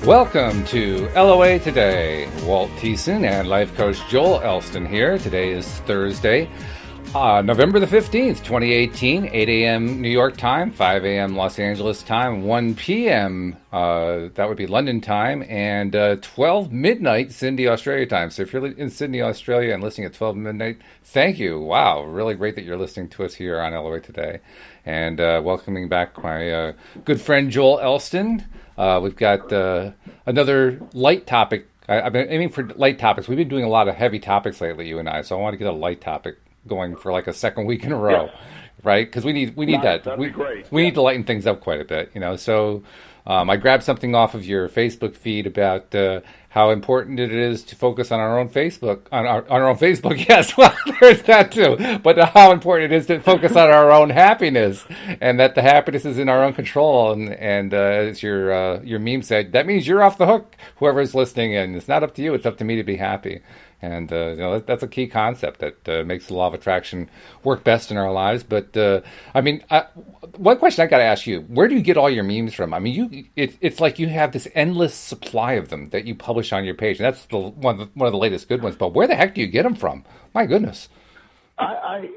Welcome to LOA Today. Walt Thiessen and life coach Joel Elston here. Today is Thursday, November the 15th, 2018, 8 a.m. New York time, 5 a.m. Los Angeles time, 1 p.m. That would be London time, and 12 midnight Sydney, Australia time. So if you're in Sydney, Australia and listening at 12 midnight, thank you. Wow, really great that you're listening to us here on LOA Today. And welcoming back my good friend Joel Elston. We've got another light topic. I've been aiming for light topics. We've been doing a lot of heavy topics lately, you and I. So I want to get a light topic going for like a second week in a row, yes. Right? Because we need that. That'd be great. We need to lighten things up quite a bit, you know. So I grabbed something off of your Facebook feed about how important it is to focus on our own Facebook, on our own Facebook. Yes, well, there's that too. But how important it is to focus on our own happiness, and that the happiness is in our own control. And as your meme said, that means you're off the hook. Whoever's listening, and it's not up to you; it's up to me to be happy. And you know, that's a key concept that makes the law of attraction work best in our lives. But one question I got to ask you: where do you get all your memes from? I mean, it's like you have this endless supply of them that you publish on your page, and that's one of the latest good ones. But where the heck do you get them from? My goodness. I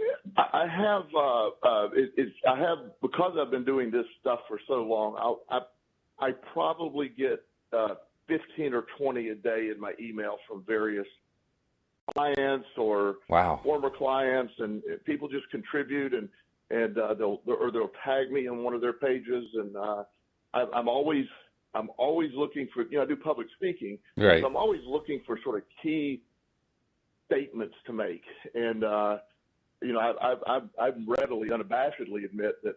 have because I've been doing this stuff for so long. I probably get 15 or 20 a day in my email from various clients or former clients, and people just contribute and they'll tag me on one of their pages, and I'm always looking for, I do public speaking, right? So I'm always looking for sort of key statements to make, and I readily, unabashedly admit that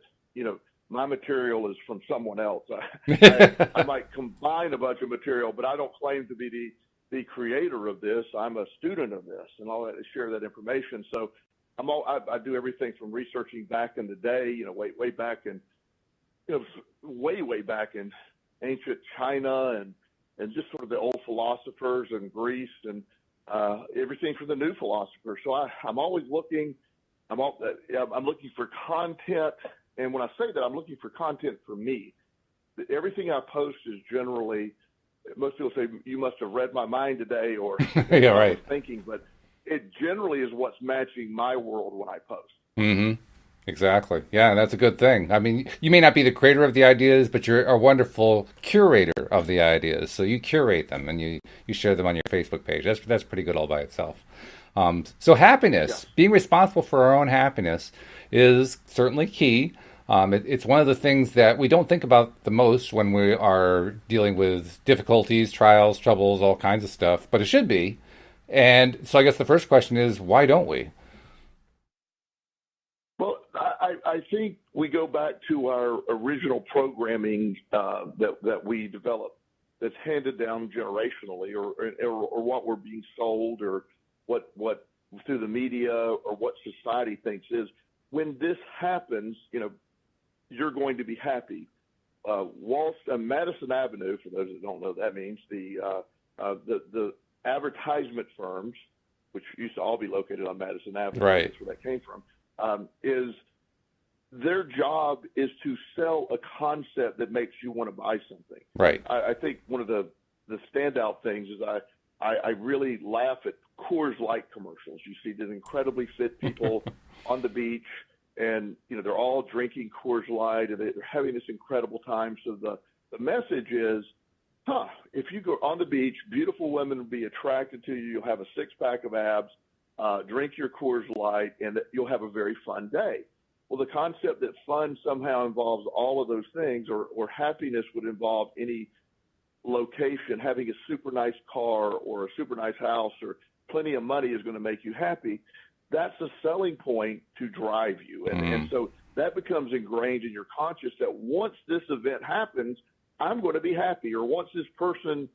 my material is from someone else. I might combine a bunch of material, but I don't claim to be the creator of this. I'm a student of this, and I'll share that information. So I do everything from researching back in the day, way back in, way back in ancient China and just sort of the old philosophers in Greece and everything from the new philosophers. So I'm always looking. I'm looking for content, and when I say that, I'm looking for content for me. Everything I post is generally. Most people say, you must have read my mind today, or yeah, right. I was thinking, but it generally is what's matching my world when I post. Mm-hmm. Exactly. Yeah, that's a good thing. I mean, you may not be the creator of the ideas, but you're a wonderful curator of the ideas. So you curate them and you share them on your Facebook page. That's pretty good all by itself. So happiness, being responsible for our own happiness is certainly key. It's one of the things that we don't think about the most when we are dealing with difficulties, trials, troubles, all kinds of stuff, but it should be. And so I guess the first question is, why don't we? Well, I think we go back to our original programming that we developed that's handed down generationally, or what we're being sold, or what through the media, or what society thinks is. When this happens, you're going to be happy. Walt, Madison Avenue, for those that don't know, that means the advertisement firms, which used to all be located on Madison Avenue, right? That's where that came from. Is their job is to sell a concept that makes you want to buy something. Right. I think one of the standout things is I really laugh at Coors Light commercials. You see these incredibly fit people on the beach. And, they're all drinking Coors Light, and they're having this incredible time. So the message is, if you go on the beach, beautiful women will be attracted to you. You'll have a six-pack of abs, drink your Coors Light, and you'll have a very fun day. Well, the concept that fun somehow involves all of those things, or happiness would involve any location, having a super nice car or a super nice house or plenty of money is going to make you happy. That's a selling point to drive you. And so that becomes ingrained in your conscious that once this event happens, I'm going to be happy. Or once this person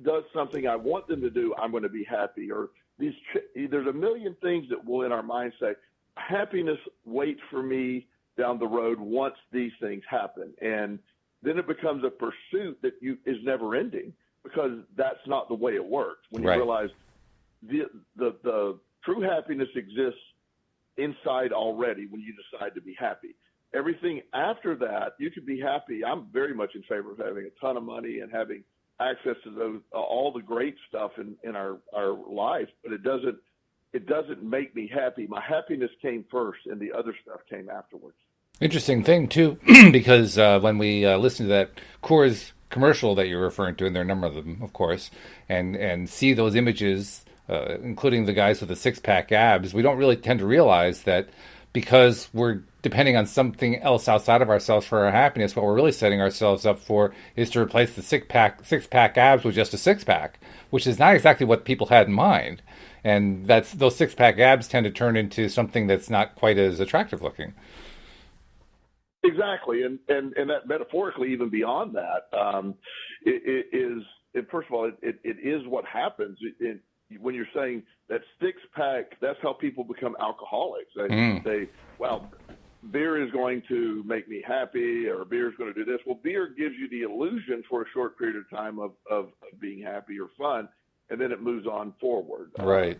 does something I want them to do, I'm going to be happy. Or there's a million things that will in our mind say, happiness waits for me down the road once these things happen. And then it becomes a pursuit that is never ending, because that's not the way it works. When you realize the true happiness exists inside already when you decide to be happy. Everything after that, you can be happy. I'm very much in favor of having a ton of money and having access to those all the great stuff in our life, but it doesn't make me happy. My happiness came first, and the other stuff came afterwards. Interesting thing too, because when we listen to that Coors commercial that you're referring to, and there are a number of them, of course, and see those images, including the guys with the six-pack abs, we don't really tend to realize that because we're depending on something else outside of ourselves for our happiness, what we're really setting ourselves up for is to replace the six-pack abs with just a six-pack, which is not exactly what people had in mind. And that's those six-pack abs tend to turn into something that's not quite as attractive looking. Exactly, and that metaphorically, even beyond that, it is. First of all, it is what happens when you're saying that six pack. That's how people become alcoholics. They say, "Well, beer is going to make me happy," or "Beer is going to do this." Well, beer gives you the illusion for a short period of time of being happy or fun, and then it moves on forward, right,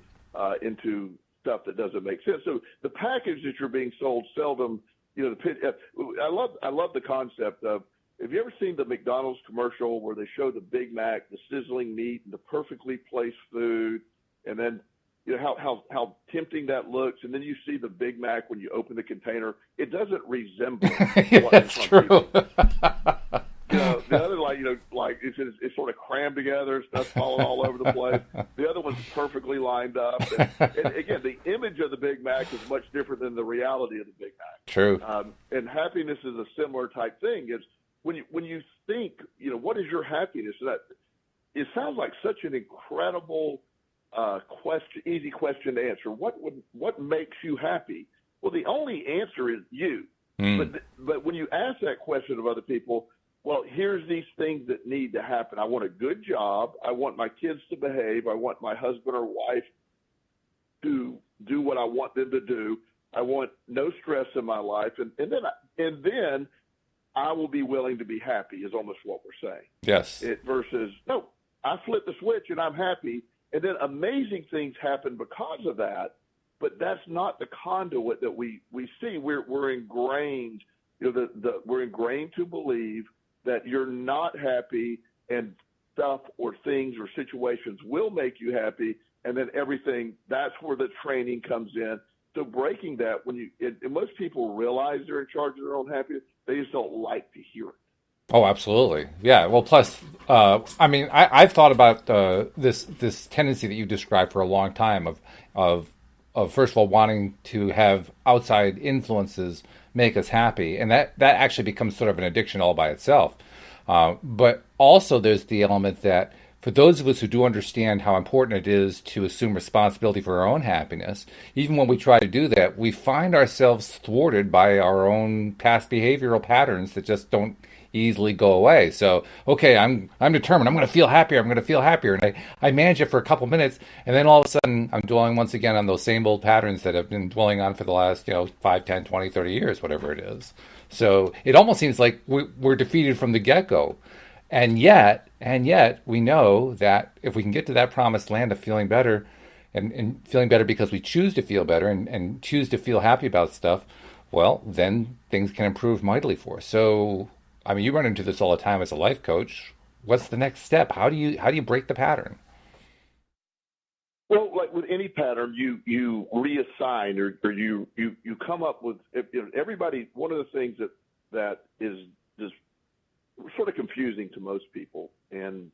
into stuff that doesn't make sense. So the package that you're being sold seldom. I love the concept of. Have you ever seen the McDonald's commercial where they show the Big Mac, the sizzling meat, and the perfectly placed food, and then how tempting that looks, and then you see the Big Mac when you open the container, it doesn't resemble what that's true. The other like it's sort of crammed together, stuff falling all over the place. The other one's perfectly lined up, and again, the image of the Big Mac is much different than the reality of the Big Mac. True. And happiness is a similar type thing. It's when you think, what is your happiness? That it sounds like such an incredible easy question to answer. What makes you happy? Well, the only answer is you. But when you ask that question of other people, well, here's these things that need to happen. I want a good job. I want my kids to behave. I want my husband or wife to do what I want them to do. I want no stress in my life, and then I will be willing to be happy. Is almost what we're saying. Yes. Versus no, I flip the switch and I'm happy, and then amazing things happen because of that. But that's not the conduit that we see. We're ingrained. We're ingrained to believe that you're not happy, and stuff or things or situations will make you happy, and then everything. That's where the training comes in. So breaking that, and most people realize they're in charge of their own happiness, they just don't like to hear it. Oh, absolutely. Yeah. Well, plus, I've thought about this tendency that you described for a long time of first of all wanting to have outside influences make us happy, and that actually becomes sort of an addiction all by itself. But also, there's the element that for those of us who do understand how important it is to assume responsibility for our own happiness, even when we try to do that, we find ourselves thwarted by our own past behavioral patterns that just don't easily go away. So, okay, I'm determined. I'm going to feel happier. I'm going to feel happier. And I manage it for a couple minutes, and then all of a sudden I'm dwelling once again on those same old patterns that I've been dwelling on for the last 5, 10, 20, 30 years, whatever it is. So it almost seems like we're defeated from the get-go. And yet we know that if we can get to that promised land of feeling better, and feeling better because we choose to feel better and choose to feel happy about stuff, well, then things can improve mightily for us. So, I mean, you run into this all the time as a life coach. What's the next step? How do you break the pattern? Well, like with any pattern, you reassign or you come up with everybody. One of the things that is just sort of confusing to most people, and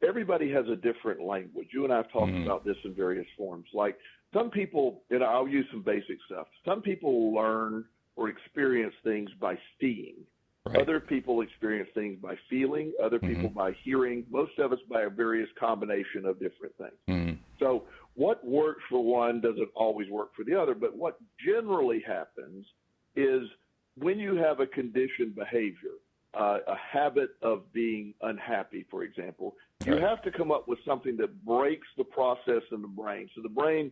everybody has a different language. You and I have talked about this in various forms. Like some people, and I'll use some basic stuff. Some people learn or experience things by seeing. Right. Other people experience things by feeling. Other people by hearing. Most of us by a various combination of different things. So what works for one doesn't always work for the other. But what generally happens is when you have a conditioned behavior, a habit of being unhappy, for example, you have to come up with something that breaks the process in the brain. So the brain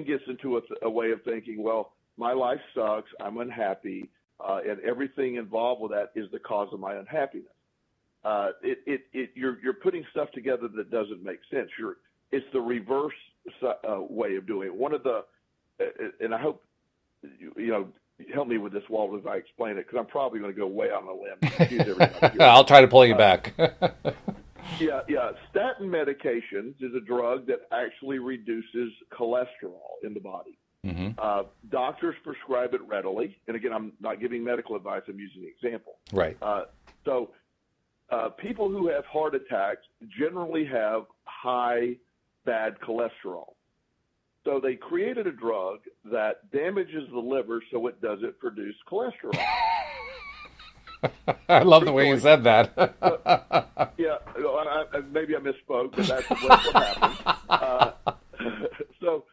gets into a way of thinking, well, my life sucks, I'm unhappy, and everything involved with that is the cause of my unhappiness. You're putting stuff together that doesn't make sense. It's the reverse way of doing it. One of the, and I hope help me with this, Walt, as I explain it, because I'm probably going to go way on a limb. I'll try to pull you back. Yeah. Statin medications is a drug that actually reduces cholesterol in the body. Doctors prescribe it readily. And again, I'm not giving medical advice. I'm using an example. Right. So people who have heart attacks generally have high bad cholesterol. So they created a drug that damages the liver so it doesn't produce cholesterol. I love the way you said that. Yeah, maybe I misspoke, but that's what happened. So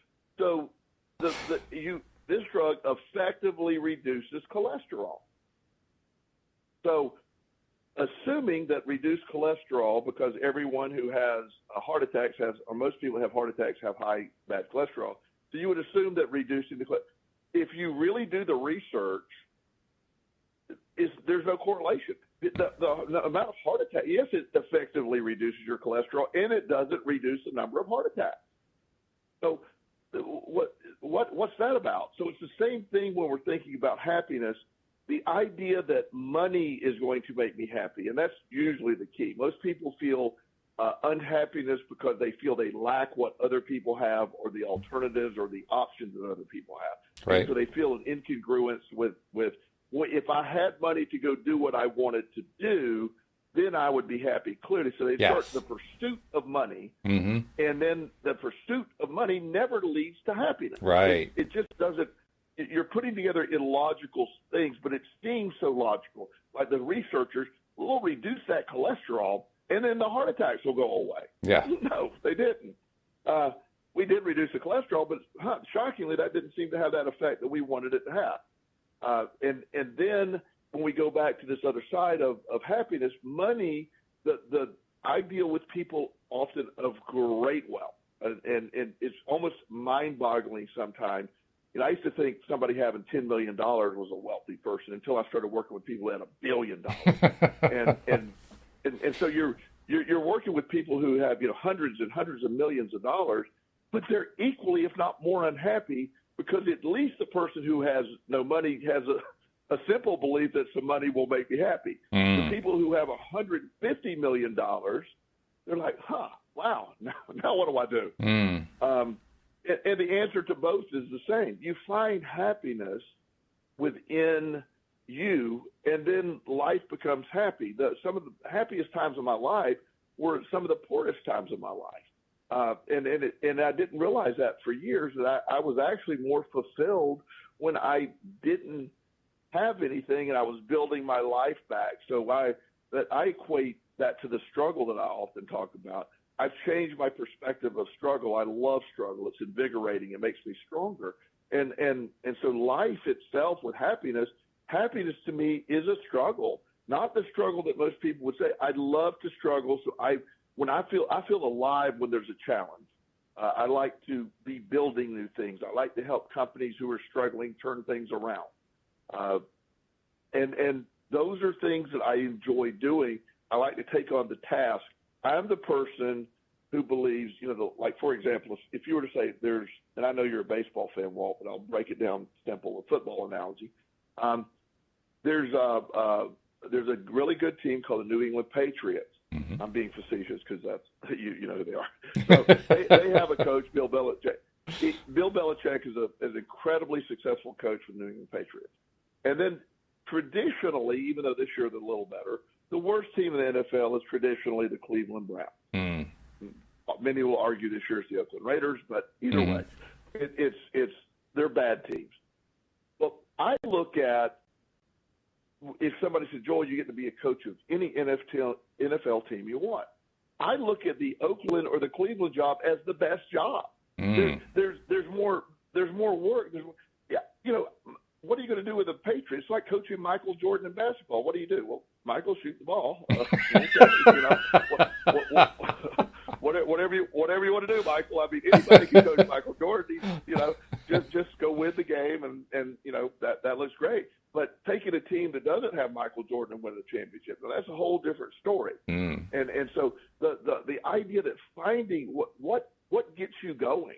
this drug effectively reduces cholesterol. So assuming that reduced cholesterol, because everyone who has a heart attack or most people who have heart attacks have high bad cholesterol. So you would assume that reducing the cholesterol, if you really do the research, there's no correlation. The amount of heart attack, yes, it effectively reduces your cholesterol, and it doesn't reduce the number of heart attacks. So what's that about? So it's the same thing when we're thinking about happiness. The idea that money is going to make me happy, and that's usually the key. Most people feel unhappiness because they feel they lack what other people have, or the alternatives or the options that other people have. Right. And so they feel an incongruence with if I had money to go do what I wanted to do, then I would be happy, clearly. So they start the pursuit of money, and then the pursuit of money never leads to happiness. Right. It just doesn't. You're putting together illogical things, but it seems so logical. Like the researchers will reduce that cholesterol, and then the heart attacks will go away. Yeah. No, they didn't. We did reduce the cholesterol, but shockingly, that didn't seem to have that effect that we wanted it to have. And then when we go back to this other side of happiness, money, the I deal with people often of great wealth, and it's almost mind-boggling sometimes. You know, I used to think somebody having $10 million was a wealthy person until I started working with people who had $1 billion. and so you're working with people who have, hundreds and hundreds of millions of dollars, but they're equally, if not more, unhappy, because at least the person who has no money has a simple belief that some money will make me happy. The people who have $150 million, they're like, wow, now what do I do? And the answer to both is the same. You find happiness within you, and then life becomes happy. Some of the happiest times of my life were some of the poorest times of my life. And I didn't realize that for years, that I was actually more fulfilled when I didn't have anything and I was building my life back. So I equate that to the struggle that I often talk about. I've changed my perspective of struggle. I love struggle. It's invigorating. It makes me stronger. And so life itself with happiness to me is a struggle, not the struggle that most people would say. I love to struggle. So I feel alive when there's a challenge. I like to be building new things. I like to help companies who are struggling turn things around. And those are things that I enjoy doing. I like to take on the task. I'm the person who believes, like, for example, if you were to say and I know you're a baseball fan, Walt, but I'll break it down simple, a football analogy. There's a really good team called the New England Patriots. I'm being facetious because that's, you know who they are. So they have a coach, Bill Belichick. Bill Belichick is an incredibly successful coach for the New England Patriots. And then traditionally, even though this year they're a little better, the worst team in the NFL is traditionally the Cleveland Browns. Many will argue this year it's the Oakland Raiders, but either way, they're bad teams. Well, I look at, if somebody said, Joel, you get to be a coach of any NFL team you want, I look at the Oakland or the Cleveland job as the best job. There's more work. What are you going to do with the Patriots? It's like coaching Michael Jordan in basketball. What do you do? Well, Michael, shoot the ball. Whatever you want to do, Michael. I mean, anybody can coach Michael Jordan. Just go win the game, and that looks great. But taking a team that doesn't have Michael Jordan and win the championship, well, that's a whole different story. And so the idea that finding what gets you going.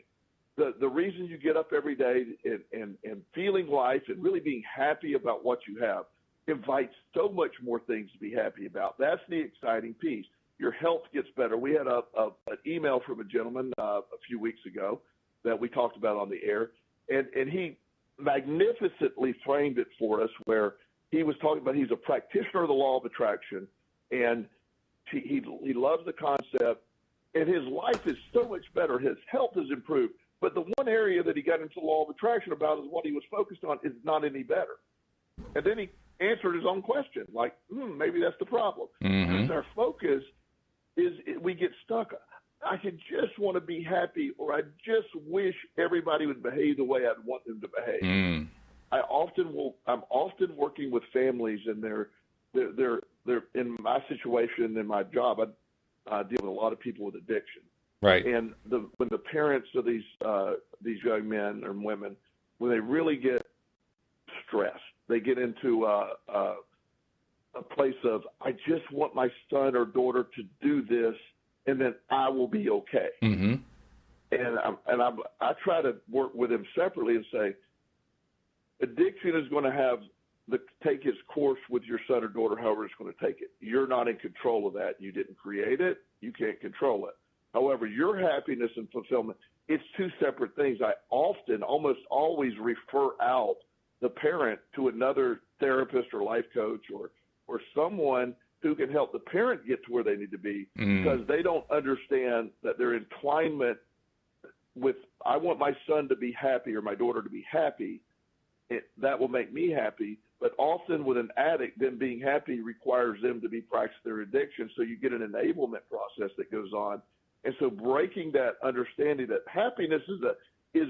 The reason you get up every day and feeling life and really being happy about what you have invites so much more things to be happy about. That's the exciting piece. your health gets better. We had an email from a gentleman a few weeks ago that we talked about on the air, and he magnificently framed it for us, where he was talking about he's a practitioner of the law of attraction, and he loves the concept, and his life is so much better. His health has improved. But the one area that he got into the law of attraction about is what he was focused on is not any better. And then he answered his own question, like, maybe that's the problem. Because our focus is we get stuck. I could just want to be happy, or I just wish everybody would behave the way I'd want them to behave. I'm often working with families, and they're in my situation, in my job, I deal with a lot of people with addiction. Right. And when the parents of these young men and women, when they really get stressed, they get into a place of, I just want my son or daughter to do this, and then I will be okay. And I try to work with them separately and say, addiction is going to take its course with your son or daughter, however it's going to take it. You're not in control of that. You didn't create it. You can't control it. However, your happiness and fulfillment, it's two separate things. I almost always refer out the parent to another therapist or life coach or someone who can help the parent get to where they need to be, because they don't understand that their entwinement with, I want my son to be happy or my daughter to be happy, that will make me happy. But often with an addict, them being happy requires them to be practicing their addiction. So you get an enablement process that goes on. And so breaking that understanding that happiness is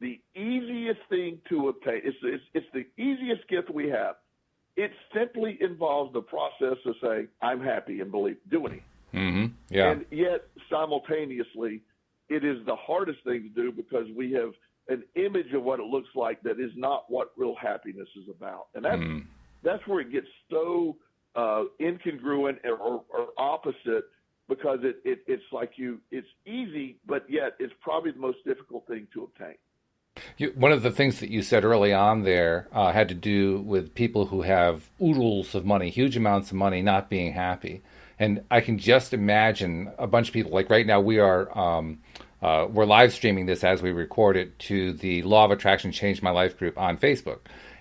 the easiest thing to obtain. It's the easiest gift we have. It simply involves the process of saying, I'm happy, and doing it. Yeah. And yet simultaneously, it is the hardest thing to do, because we have an image of what it looks like that is not what real happiness is about. And that's where it gets so incongruent or opposite, because it's like it's easy, but yet it's probably the most difficult thing to obtain. One of the things that you said early on there had to do with people who have oodles of money, huge amounts of money, not being happy. And I can just imagine a bunch of people, like right now we're live streaming this as we record it to the Law of Attraction Changed My Life group on Facebook.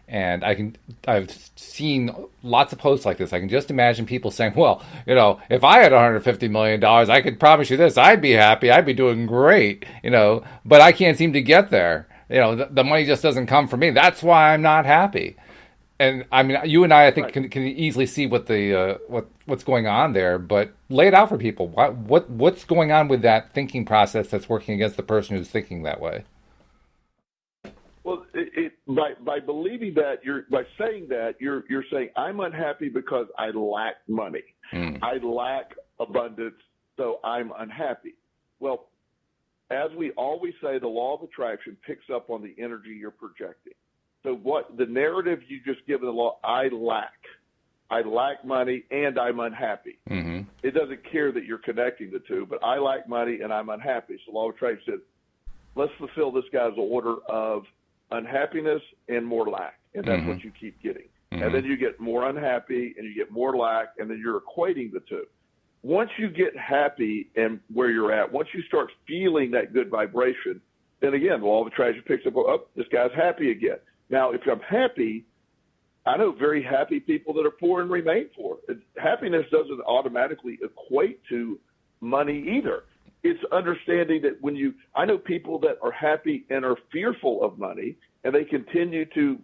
And I've seen lots of posts like this. I can just imagine people saying, well, if I had $150 million, I could promise you this, I'd be happy, I'd be doing great, but I can't seem to get there. The money just doesn't come from me. That's why I'm not happy. And I mean, you and I think, can easily see what's going on there, but lay it out for people. What's going on with that thinking process that's working against the person who's thinking that way? Well, by believing that, by saying that, you're saying, I'm unhappy because I lack money. I lack abundance, so I'm unhappy. Well, as we always say, the law of attraction picks up on the energy you're projecting. So what the narrative you just given the law, I lack money and I'm unhappy. It doesn't care that you're connecting the two, but I lack money and I'm unhappy. So the law of attraction says, let's fulfill this guy's order of unhappiness and more lack. And that's what you keep getting. And then you get more unhappy and you get more lack, and then you're equating the two. Once you get happy and where you're at, once you start feeling that good vibration, then again, the law of attraction picks up, this guy's happy again. Now, if I'm happy, I know very happy people that are poor and remain poor. Happiness doesn't automatically equate to money either. It's understanding that I know people that are happy and are fearful of money, and they continue to,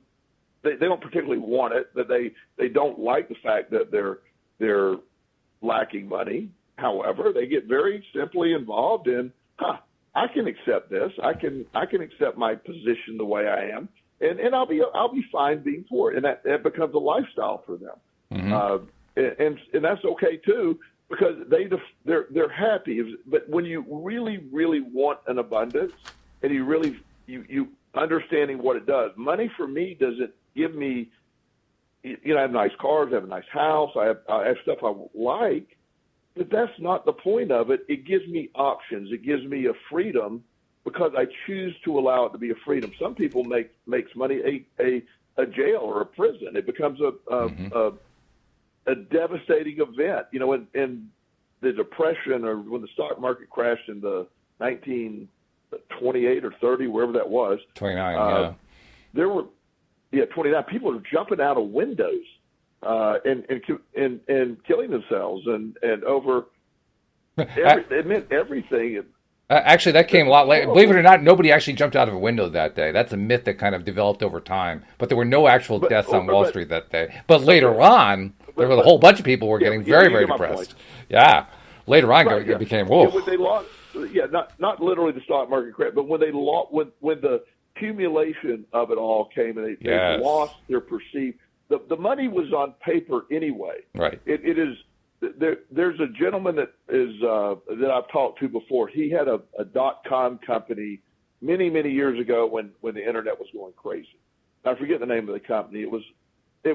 they don't particularly want it, but they don't like the fact that they're lacking money. However, they get very simply involved in, I can accept this. I can accept my position the way I am, and I'll be fine being poor, and that becomes a lifestyle for them. And that's okay too, because they're happy. But when you really, really want an abundance, and you understanding what it does, money for me doesn't give me, I have nice cars, I have a nice house, I have stuff I like, but that's not the point of it. It gives me options. It gives me a freedom, because I choose to allow it to be a freedom. Some people makes money a jail or a prison. It becomes a devastating event, and the depression, or when the stock market crashed in the 1928 or 30, wherever that was. 29, There were 29 people were jumping out of windows and killing themselves and over. It meant everything. Actually, that came a lot later. Believe it or not, nobody actually jumped out of a window that day. That's a myth that kind of developed over time. But there were no actual deaths on Wall Street that day. But later on, there was a whole bunch of people were getting very, very depressed. Yeah. Later on, it became, whoa. When they lost, not literally the stock market crash, but when they lost, when the accumulation of it all came and they lost their perceived, the money was on paper anyway. Right. It is. There's a gentleman that I've talked to before. He had a .com company many years ago when the internet was going crazy. I forget the name of the company. It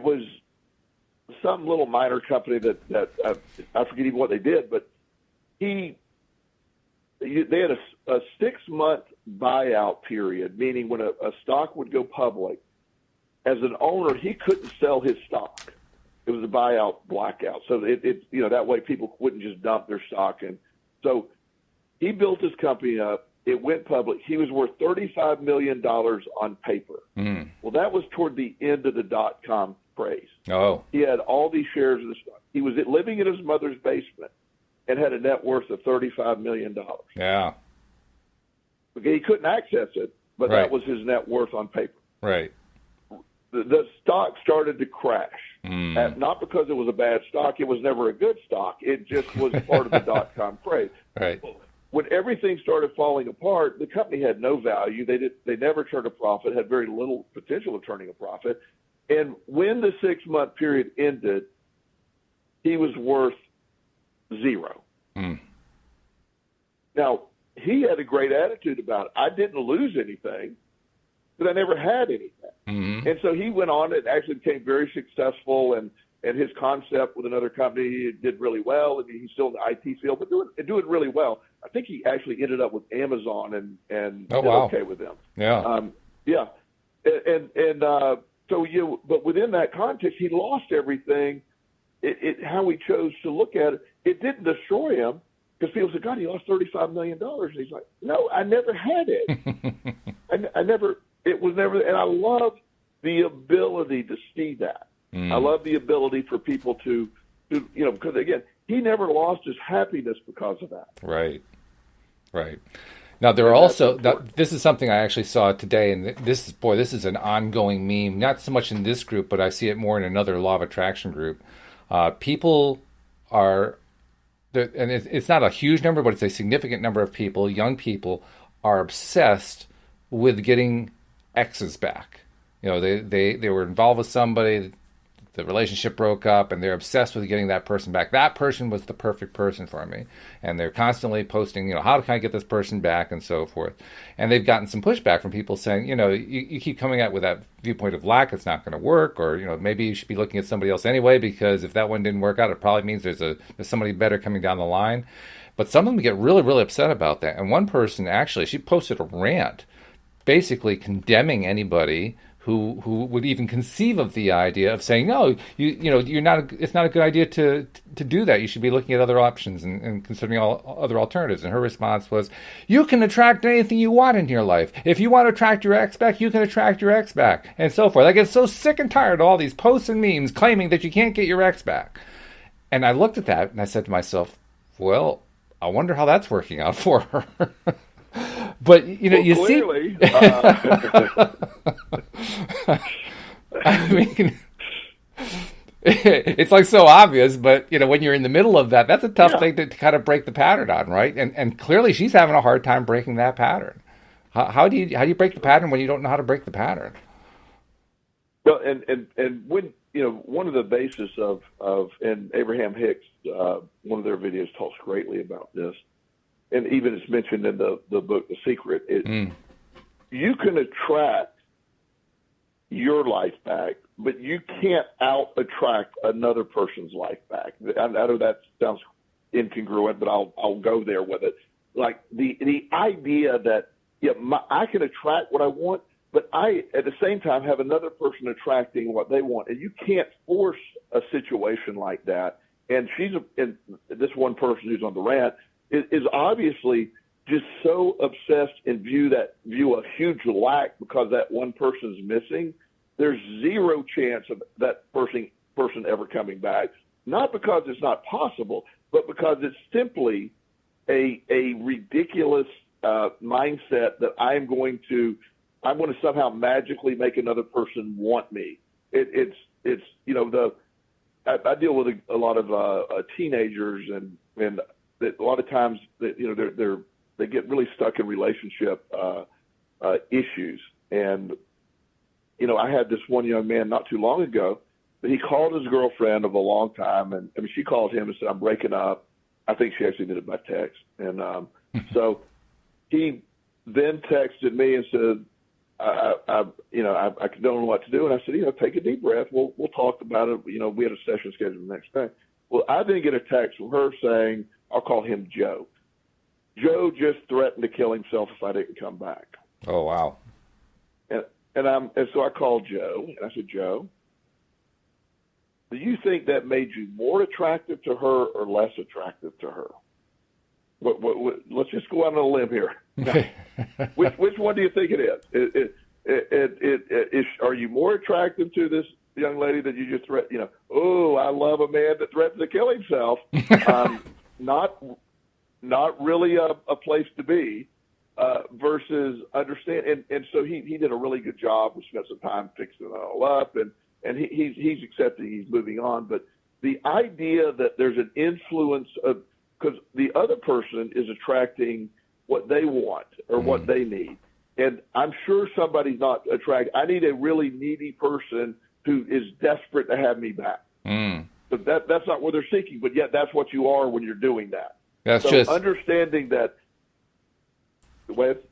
was some little minor company that I forget even what they did, but they had a 6-month buyout period, meaning when a stock would go public, as an owner he couldn't sell his stock. It was a buyout blackout. So that way people wouldn't just dump their stock. And so he built his company up. It went public. He was worth $35 million on paper. Mm. Well, that was toward the end of the .com craze. Oh. He had all these shares of the stock. He was living in his mother's basement and had a net worth of $35 million. Yeah. Okay, he couldn't access it, but that was his net worth on paper. Right. The stock started to crash. Not because it was a bad stock. It was never a good stock. It just was part of the .com craze. Right. When everything started falling apart, the company had no value. They never turned a profit, had very little potential of turning a profit. And when the 6-month period ended, he was worth zero. Mm. Now, he had a great attitude about it. I didn't lose anything, but I never had anything. Mm-hmm. And so he went on and actually became very successful, and his concept with another company did really well. And he's still in the IT field, but doing really well. I think he actually ended up with Amazon and did okay with them. Yeah. But within that context, he lost everything. How he chose to look at it, it didn't destroy him, because people said, God, he lost $35 million. And he's like, no, I never had it. I never. It was never, and I love the ability to see that. I love the ability for people to because again, he never lost his happiness because of that. Right. Now there are also, this is something I actually saw today, and this is an ongoing meme. Not so much in this group, but I see it more in another law of attraction group. People are, and it's not a huge number, but it's a significant number of people, young people, are obsessed with getting exes back. They were involved with somebody, the relationship broke up, and they're obsessed with getting that person back. That person was the perfect person for me. And they're constantly posting, how can I get this person back, and so forth. And they've gotten some pushback from people saying, you keep coming out with that viewpoint of lack, it's not going to work, or, maybe you should be looking at somebody else anyway, because if that one didn't work out, it probably means there's somebody better coming down the line. But some of them get really, really upset about that. And one person, actually, she posted a rant basically condemning anybody who would even conceive of the idea of saying, no, you're not. It's not a good idea to do that. You should be looking at other options and considering all other alternatives. And her response was, you can attract anything you want in your life. If you want to attract your ex back, you can attract your ex back, and so forth. I get so sick and tired of all these posts and memes claiming that you can't get your ex back. And I looked at that and I said to myself, well, I wonder how that's working out for her. But, you clearly, see, I mean, it's like so obvious, but, when you're in the middle of that, that's a tough thing to kind of break the pattern on, right? And clearly she's having a hard time breaking that pattern. How do you break the pattern when you don't know how to break the pattern? Well, and when, one of the basis of and Abraham Hicks, one of their videos talks greatly about this, and even it's mentioned in the book, The Secret, you can attract your life back, but you can't out-attract another person's life back. I know that sounds incongruent, but I'll go there with it. Like the idea that I can attract what I want, but I, at the same time, have another person attracting what they want. And you can't force a situation like that. and and this one person who's on the rant is obviously just so obsessed and view a huge lack because that one person's missing. There's zero chance of that person ever coming back. Not because it's not possible, but because it's simply a ridiculous mindset that I'm going to somehow magically make another person want me. It's I deal with a lot of teenagers and a lot of times that they get really stuck in relationship issues. And I had this one young man not too long ago. He called his girlfriend of a long time, and I mean, she called him and said, "I'm breaking up." I think she actually did it by text, and so he then texted me and said, "I don't know what to do." And I said, "Take a deep breath. We'll talk about it." We had a session scheduled the next day. Well, I then get a text from her saying, I'll call him Joe. Joe just threatened to kill himself if I didn't come back. Oh, wow. And so I called Joe, and I said, "Joe, do you think that made you more attractive to her or less attractive to her? Let's just go out on a limb here. Which one do you think it is? Are you more attractive to this young lady that you just threatened? Oh, I love a man that threatens to kill himself. Not really a place to be. Versus understand." And so he did a really good job. We spent some time fixing it all up, and he's accepting, he's moving on. But the idea that there's an influence of, because the other person is attracting what they want or what they need. And I'm sure somebody's not attracted. I need a really needy person who is desperate to have me back. But that's not what they're seeking, but yet that's what you are when you're doing that. That's so just understanding that.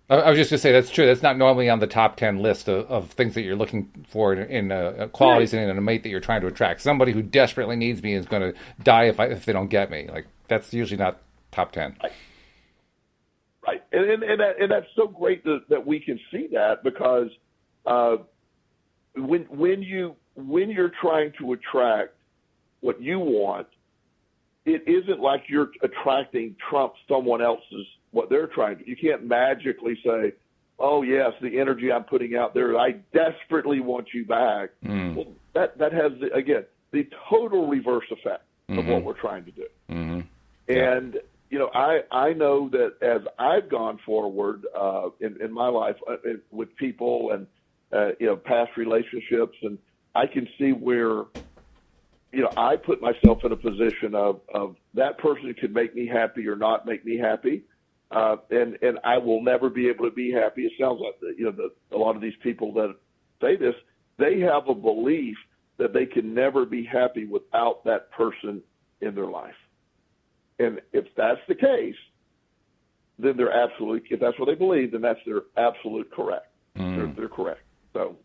I was just going to say that's true. That's not normally on the top 10 list of things that you're looking for in qualities and in a mate that you're trying to attract. Somebody who desperately needs me is going to die if they don't get me. Like, that's usually not top 10. Right. And that's so great that we can see that, because when you're trying to attract what you want, it isn't like you're attracting someone else's what they're trying to. You can't magically say, "Oh yes, the energy I'm putting out there, I desperately want you back." Well, that has the total reverse effect of what we're trying to do. And I know that as I've gone forward in my life with people and past relationships, and I can see where I put myself in a position of that person could make me happy or not make me happy. And I will never be able to be happy. It sounds like a lot of these people that say this, they have a belief that they can never be happy without that person in their life. And if that's the case, then if that's what they believe, then they're absolute correct. They're correct. So,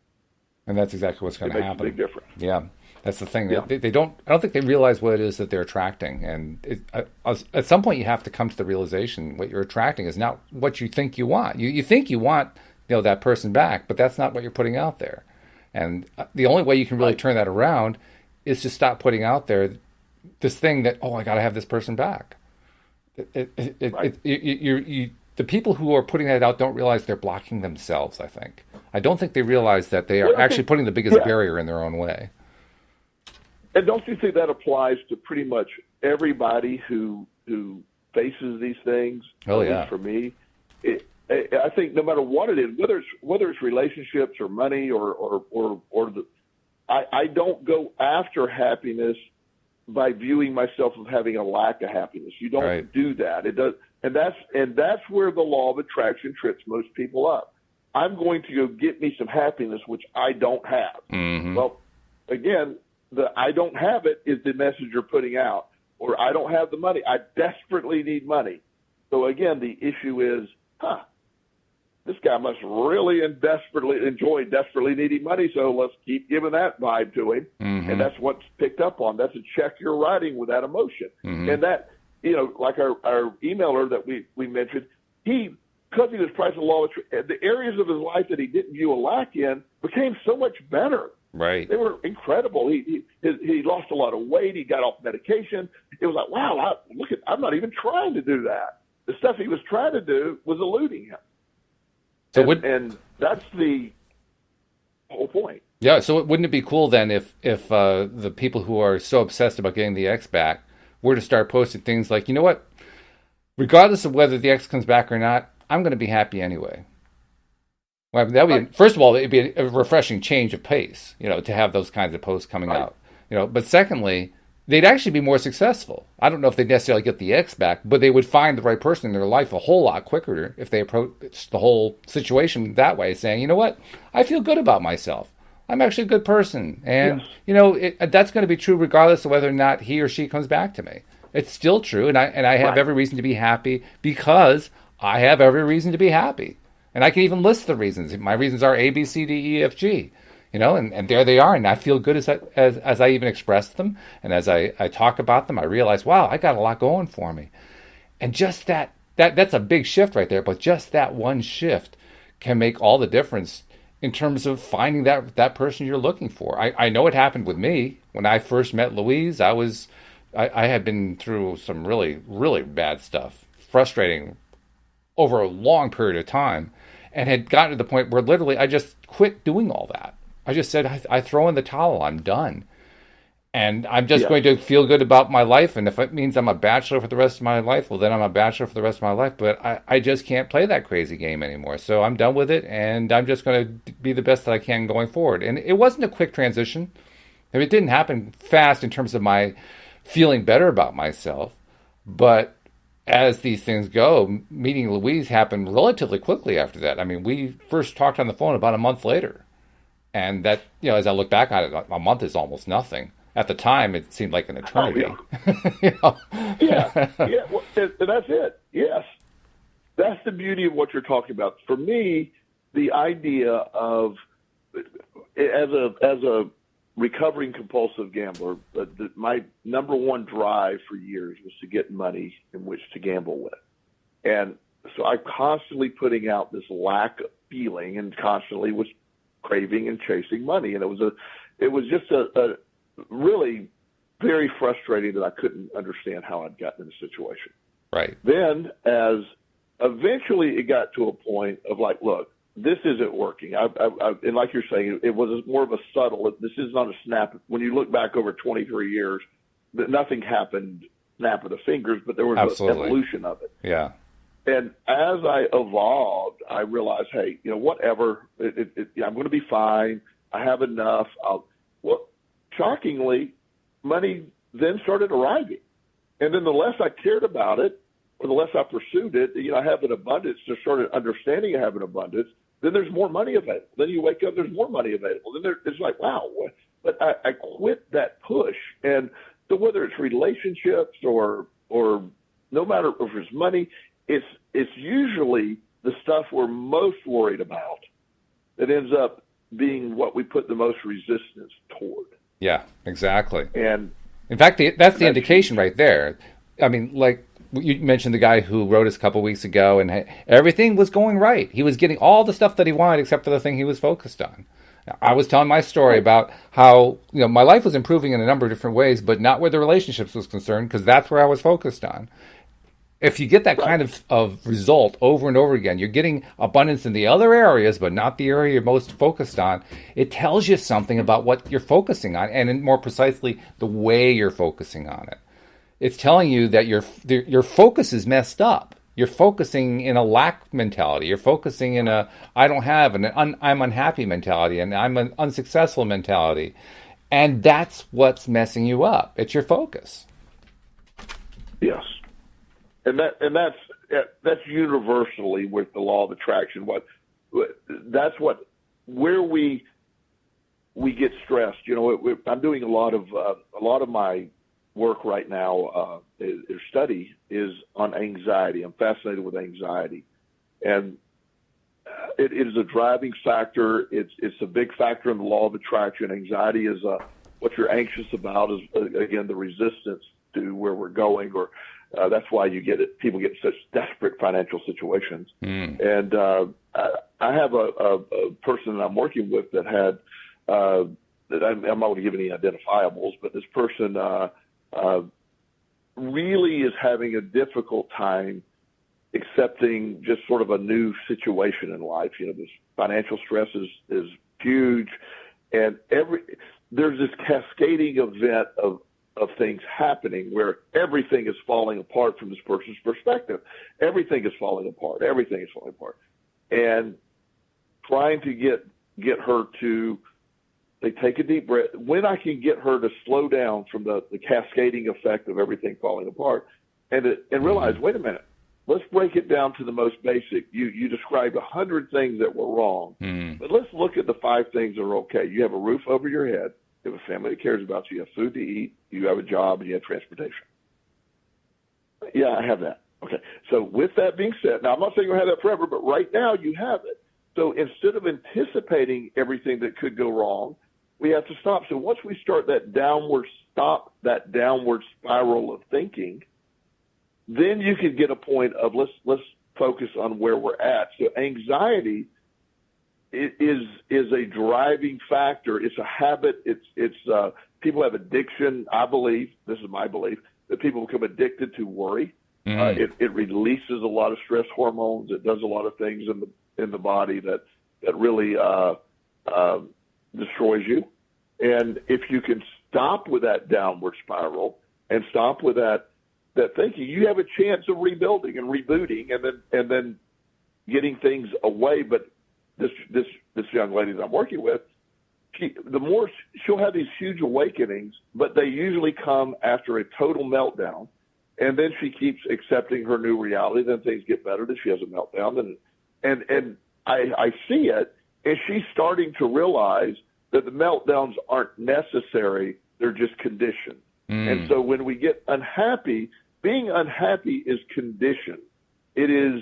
and that's exactly what's going to happen. It makes a big difference. Yeah. That's the thing. Yeah. They don't. I don't think they realize what it is that they're attracting. And at some point, you have to come to the realization what you're attracting is not what you think you want. You think you want that person back, but that's not what you're putting out there. And the only way you can really turn that around is to stop putting out there this thing that, I got to have this person back. The people who are putting that out don't realize they're blocking themselves. I don't think they realize that they are actually putting the biggest barrier in their own way. And don't you think that applies to pretty much everybody who faces these things? Oh, yeah. For me, I think no matter what it is, whether it's relationships or money I don't go after happiness by viewing myself as having a lack of happiness. You don't do that. It does, and that's where the law of attraction trips most people up. I'm going to go get me some happiness, which I don't have. Well, again, the "I don't have it" is the message you're putting out, or "I don't have the money. I desperately need money." So again, the issue is, this guy must really and desperately needing money. So let's keep giving that vibe to him. And that's what's picked up on. That's a check you're writing with that emotion. And that, like our emailer that we mentioned, because he was pricing the law, the areas of his life that he didn't view a lack in became so much better. Right. They were incredible. He lost a lot of weight. He got off medication. It was like, wow, I'm not even trying to do that. The stuff he was trying to do was eluding him. So and that's the whole point. Yeah, so wouldn't it be cool then if the people who are so obsessed about getting the ex back were to start posting things like, you know what, regardless of whether the ex comes back or not, I'm going to be happy anyway. Well, that would be, first of all, it'd be a refreshing change of pace, to have those kinds of posts coming out, But secondly, they'd actually be more successful. I don't know if they'd necessarily get the ex back, but they would find the right person in their life a whole lot quicker if they approach the whole situation that way, saying, you know what, I feel good about myself. I'm actually a good person. And, that's going to be true regardless of whether or not he or she comes back to me. It's still true, and I have every reason to be happy because I have every reason to be happy. And I can even list the reasons. My reasons are A, B, C, D, E, F, G. And there they are, and I feel good as I even express them, and as I talk about them, I realize, wow, I got a lot going for me. And just that's a big shift right there, but just that one shift can make all the difference in terms of finding that person you're looking for. I know it happened with me. When I first met Louise, I had been through some really, really bad stuff, frustrating over a long period of time, and had gotten to the point where literally I just quit doing all that. I just said, I throw in the towel, I'm done. And I'm just going to feel good about my life. And if it means I'm a bachelor for the rest of my life, well, then I'm a bachelor for the rest of my life. But I just can't play that crazy game anymore. So I'm done with it, and I'm just going to be the best that I can going forward. And it wasn't a quick transition. I mean, it didn't happen fast in terms of my feeling better about myself. But as these things go, meeting Louise happened relatively quickly after that. I mean, we first talked on the phone about a month later. And that, as I look back on it, a month is almost nothing. At the time, it seemed like an eternity. Well, and that's it. Yes. That's the beauty of what you're talking about. For me, the idea of, as a recovering compulsive gambler, my number one drive for years was to get money in which to gamble with. And so I'm constantly putting out this lack of feeling and constantly was craving and chasing money. And it was just a really very frustrating that I couldn't understand how I'd gotten in the situation. Right. Then as eventually it got to a point of like, look, this isn't working. And like you're saying, it was more of a subtle, this is not a snap. When you look back over 23 years, nothing happened snap of the fingers, but there was an evolution of it. Yeah. And as I evolved, I realized, hey, whatever, I'm going to be fine. I have enough. Shockingly, money then started arriving. And then the less I cared about it, or the less I pursued it, I have an abundance, just started understanding I have an abundance. Then there's more money available. Then you wake up, there's more money available. Then it's like, wow. But I quit that push. And so whether it's relationships or no matter if it's money, it's usually the stuff we're most worried about that ends up being what we put the most resistance toward. Yeah, exactly. And in fact, that's the indication right there. I mean, like you mentioned the guy who wrote us a couple weeks ago, and everything was going right. He was getting all the stuff that he wanted except for the thing he was focused on. I was telling my story about how my life was improving in a number of different ways, but not where the relationships was concerned, because that's where I was focused on. If you get that kind of result over and over again, you're getting abundance in the other areas, but not the area you're most focused on. It tells you something about what you're focusing on, and more precisely, the way you're focusing on it. It's telling you that your focus is messed up. You're focusing in a lack mentality. You're focusing in a I don't have, I'm unhappy mentality, and I'm an unsuccessful mentality. And that's what's messing you up. It's your focus. Yes. And that's universally with the law of attraction. Where we get stressed. I'm doing a lot of my work right now. Study is on anxiety. I'm fascinated with anxiety, and it is a driving factor. It's a big factor in the law of attraction. Anxiety is what you're anxious about is again the resistance to where we're going, or that's why people get in such desperate financial situations. And I have a person that I'm working with that had I'm not going to give any identifiables, but this person really is having a difficult time accepting just sort of a new situation in life. This financial stress is huge, and there's this cascading event of things happening where everything is falling apart from this person's perspective. Everything is falling apart. Everything is falling apart. And trying to get her to take a deep breath. When I can get her to slow down from the cascading effect of everything falling apart and realize, wait a minute, let's break it down to the most basic. You described 100 things that were wrong, but let's look at the 5 things that are okay. You have a roof over your head. You have a family that cares about you. You have food to eat. You have a job, and you have transportation. Yeah, I have that. Okay. So with that being said, now I'm not saying you'll have that forever, but right now you have it. So instead of anticipating everything that could go wrong, we have to stop. So once we start that downward spiral of thinking, then you can get a point of let's focus on where we're at. So anxiety is a driving factor. It's a habit. It's people have addiction. I believe, this is my belief, that people become addicted to worry. It releases a lot of stress hormones. It does a lot of things in the body that really destroys you. And if you can stop with that downward spiral and stop with that thinking, you have a chance of rebuilding and rebooting and then getting things away. But this young lady that I'm working with, she'll have these huge awakenings, but they usually come after a total meltdown. And then she keeps accepting her new reality. Then things get better. Then she has a meltdown. And I see it, and she's starting to realize that the meltdowns aren't necessary. They're just conditioned. And so when we get unhappy, being unhappy is conditioned. It is,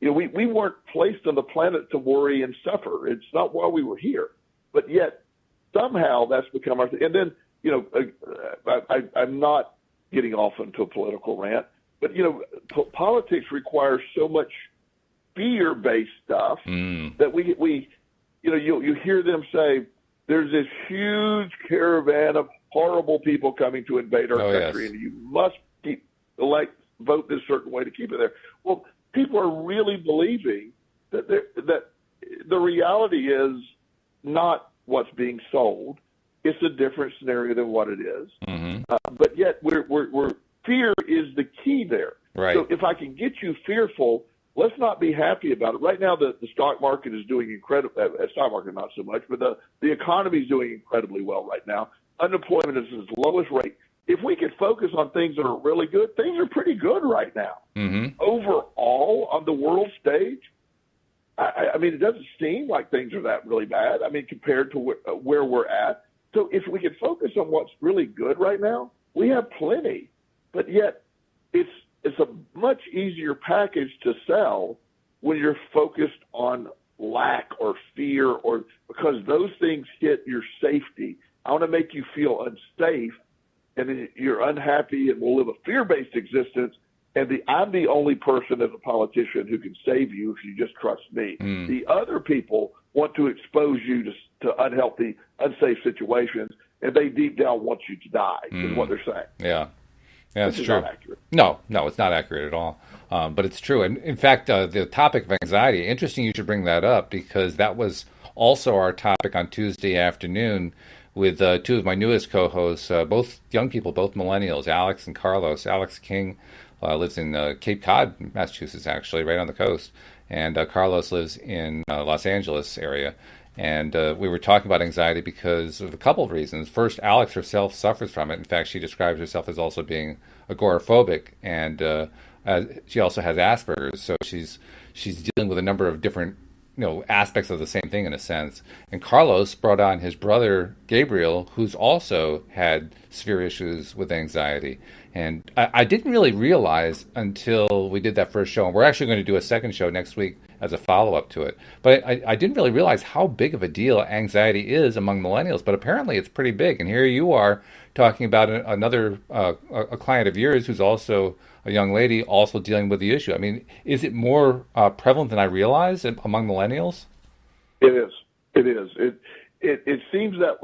we weren't placed on the planet to worry and suffer. It's not why we were here. But yet somehow that's become our thing. And then, I'm not getting off into a political rant, but, politics requires so much fear-based stuff that you hear them say, there's this huge caravan of horrible people coming to invade our country, and you must vote this certain way to keep it there. Well, people are really believing that the reality is not what's being sold. It's a different scenario than what it is. But yet we're fear is the key there. Right. So if I can get you fearful, let's not be happy about it. Right now, the stock market is doing incredible. Stock market not so much, but the economy is doing incredibly well right now. Unemployment is its lowest rate. If we could focus on things that are really good, things are pretty good right now. Overall, on the world stage, I mean, it doesn't seem like things are that really bad. I mean, compared to where we're at. So if we could focus on what's really good right now, we have plenty. But yet, it's a much easier package to sell when you're focused on lack or fear, or because those things hit your safety. I want to make you feel unsafe, and then you're unhappy and will live a fear-based existence. And I'm the only person as a politician who can save you if you just trust me. The other people want to expose you to unhealthy, unsafe situations, and they deep down want you to die, is what they're saying. Yeah, that's true. Not accurate. No, it's not accurate at all. But it's true. And in fact, the topic of anxiety, interesting you should bring that up, because that was also our topic on Tuesday afternoon with 2 of my newest co-hosts, both young people, both millennials, Alex and Carlos. Alex King lives in Cape Cod, Massachusetts, actually, right on the coast. And Carlos lives in Los Angeles area. And we were talking about anxiety because of a couple of reasons. First, Alex herself suffers from it. In fact, she describes herself as also being agoraphobic, and she also has Asperger's. So she's dealing with a number of different aspects of the same thing in a sense. And Carlos brought on his brother Gabriel, who's also had severe issues with anxiety. And I didn't really realize until we did that first show, and we're actually going to do a second show next week as a follow-up to it. But I didn't really realize how big of a deal anxiety is among millennials, but apparently it's pretty big. And here you are talking about another a client of yours who's also a young lady also dealing with the issue. I mean, is it more prevalent than I realized among millennials? It is. it seems that,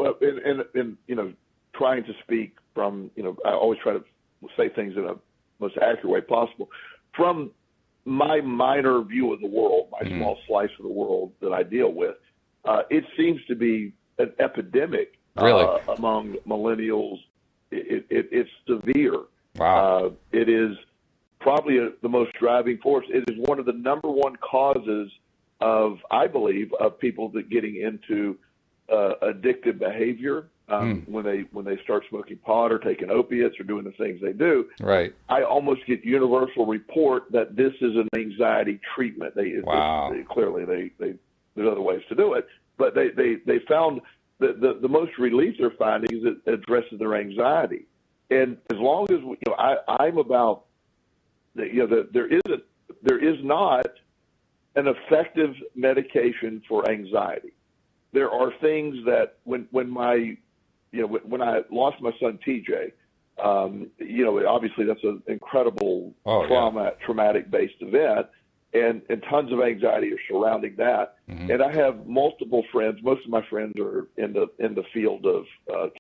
in trying to speak from, I always try to say things in a most accurate way possible. From my minor view of the world, my small slice of the world that I deal with, it seems to be an epidemic among millennials. It's severe. Wow. It is probably the most driving force. It is one of the number one causes of, I believe, of people that getting into addictive behavior when they start smoking pot or taking opiates or doing the things they do. Right. I almost get universal report that this is an anxiety treatment. Clearly, there's other ways to do it, but they found the most relief they're finding is it addresses their anxiety. And as long as I'm about there is not an effective medication for anxiety. There are things that when I lost my son TJ, obviously that's an incredible traumatic based event, and tons of anxiety are surrounding that. Mm-hmm. And I have multiple friends. Most of my friends are in the field of